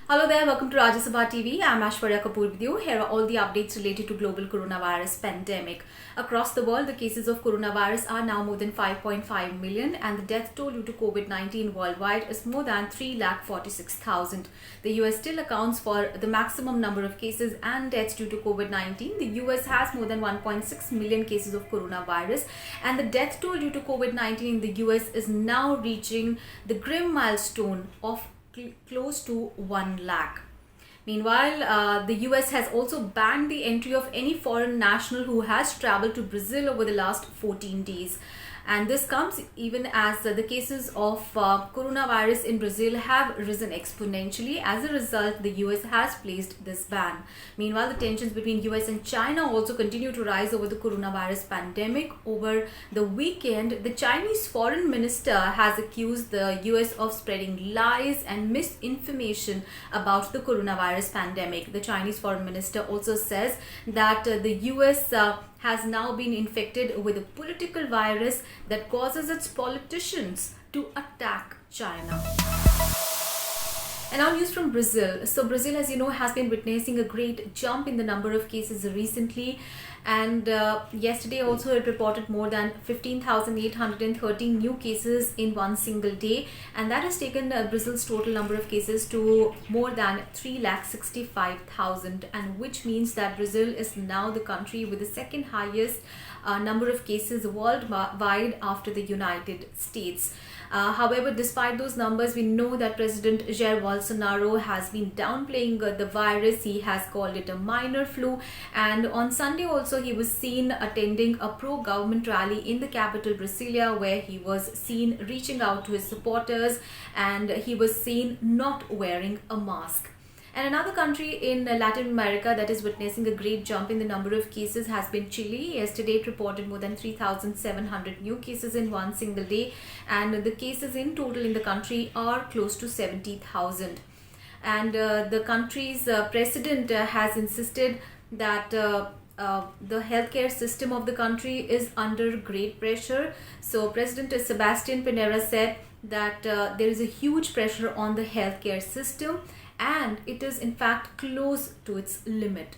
Hello there, welcome to Rajya Sabha TV. I'm Ashwarya Kapoor with you. Here are all the updates related to global coronavirus pandemic. Across the world, the cases of coronavirus are now more than 5.5 million and the death toll due to COVID-19 worldwide is more than 3,46,000. The US still accounts for the maximum number of cases and deaths due to COVID-19. The US has more than 1.6 million cases of coronavirus and the death toll due to COVID-19 in the US is now reaching the grim milestone of close to 1 lakh. Meanwhile, the US has also banned the entry of any foreign national who has traveled to Brazil over the last 14 days. And this comes even as the cases of coronavirus in Brazil have risen exponentially. As a result, the US has placed this ban. Meanwhile, the tensions between US and China also continue to rise over the coronavirus pandemic. Over the weekend, the Chinese foreign minister has accused the US of spreading lies and misinformation about the coronavirus pandemic. The Chinese foreign minister also says that the US has now been infected with a political virus that causes its politicians to attack China. And now news from Brazil. So Brazil, as you know, has been witnessing a great jump in the number of cases recently. And yesterday also it reported more than 15,813 new cases in one single day. And that has taken Brazil's total number of cases to more than 3,65,000. And which means that Brazil is now the country with the second highest number of cases worldwide after the United States. However, despite those numbers, we know that President Jair Bolsonaro has been downplaying the virus. He has called it a minor flu. And on Sunday also, he was seen attending a pro-government rally in the capital, Brasilia, where he was seen reaching out to his supporters and he was seen not wearing a mask. And another country in Latin America that is witnessing a great jump in the number of cases has been Chile. Yesterday it reported more than 3,700 new cases in one single day, and the cases in total in the country are close to 70,000. And the country's president has insisted that the healthcare system of the country is under great pressure. So President Sebastián Pinera said that there is a huge pressure on the healthcare system and it is in fact close to its limit.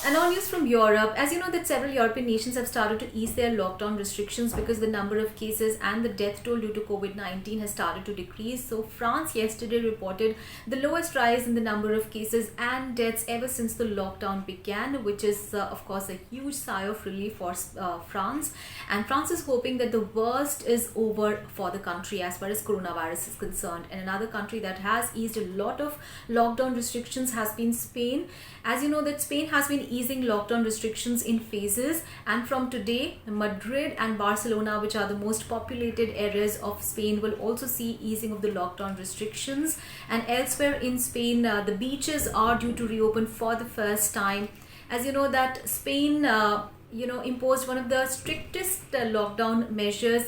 And now news from Europe. As you know that several European nations have started to ease their lockdown restrictions because the number of cases and the death toll due to COVID-19 has started to decrease. So France yesterday reported the lowest rise in the number of cases and deaths ever since the lockdown began, which is of course a huge sigh of relief for France. And France is hoping that the worst is over for the country as far as coronavirus is concerned. And another country that has eased a lot of lockdown restrictions has been Spain. As you know that Spain has been easing lockdown restrictions in phases, and from today Madrid and Barcelona, which are the most populated areas of Spain, will also see easing of the lockdown restrictions. And elsewhere in Spain, the beaches are due to reopen for the first time. As you know that Spain imposed one of the strictest lockdown measures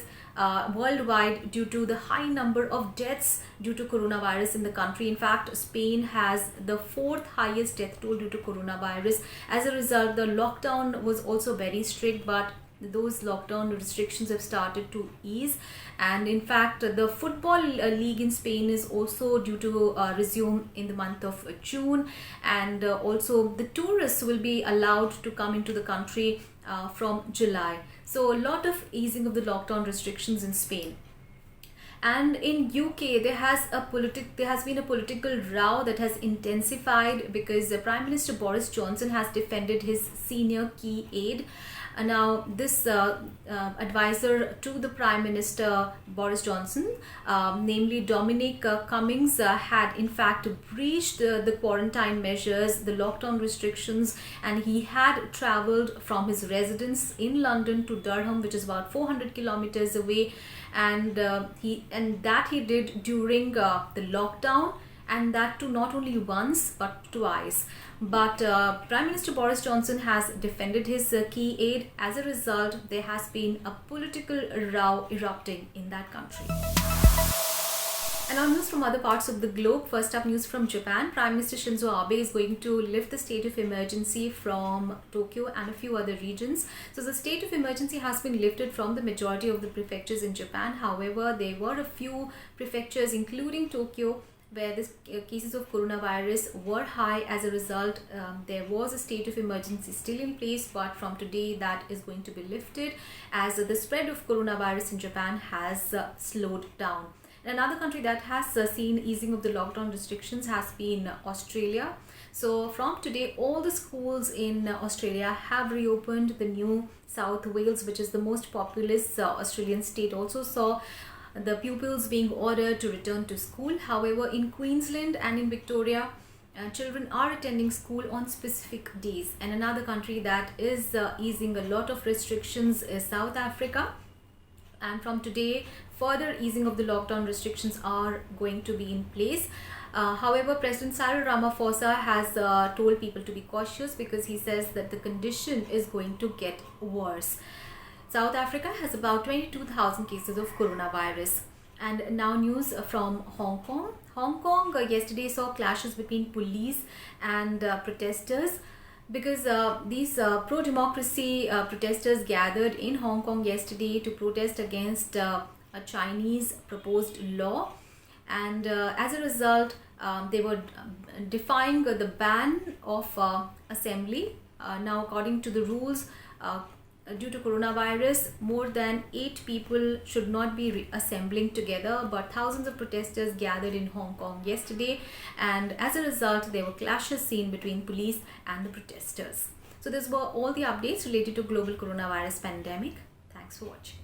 worldwide due to the high number of deaths due to coronavirus in the country. In fact, Spain has the fourth highest death toll due to coronavirus. As a result, the lockdown was also very strict, but those lockdown restrictions have started to ease. And in fact, the football league in Spain is also due to resume in the month of June, and also the tourists will be allowed to come into the country from July. So a lot of easing of the lockdown restrictions in Spain. And in UK, there has been a political row that has intensified because Prime Minister Boris Johnson has defended his senior key aide. Now, this advisor to the Prime Minister Boris Johnson, namely Dominic Cummings, had in fact breached the quarantine measures, the lockdown restrictions, and he had travelled from his residence in London to Durham, which is about 400 kilometers away, and he did during the lockdown, and that too not only once but twice. But Prime Minister Boris Johnson has defended his key aide. As a result, there has been a political row erupting in that country. And on news from other parts of the globe, first up news from Japan. Prime Minister Shinzo Abe is going to lift the state of emergency from Tokyo and a few other regions. So the state of emergency has been lifted from the majority of the prefectures in Japan. However, there were a few prefectures including Tokyo where the cases of coronavirus were high. As a result, there was a state of emergency still in place, but from today that is going to be lifted as the spread of coronavirus in Japan has slowed down. Another country that has seen easing of the lockdown restrictions has been Australia. So from today, all the schools in Australia have reopened. The New South Wales, which is the most populous Australian state, also saw the pupils being ordered to return to school. However, in Queensland and in Victoria, children are attending school on specific days. And another country that is easing a lot of restrictions is South Africa. And from today, further easing of the lockdown restrictions are going to be in place. However, President Cyril Ramaphosa has told people to be cautious because he says that the condition is going to get worse. South Africa has about 22,000 cases of coronavirus. And now news from Hong Kong. Hong Kong yesterday saw clashes between police and protesters because these pro-democracy protesters gathered in Hong Kong yesterday to protest against a Chinese proposed law. And as a result, they were defying the ban of assembly. Now, according to the rules, due to coronavirus, more than 8 people should not be assembling together, but thousands of protesters gathered in Hong Kong yesterday, and as a result there were clashes seen between police and the protesters. So these were all the updates related to global coronavirus pandemic. Thanks for watching.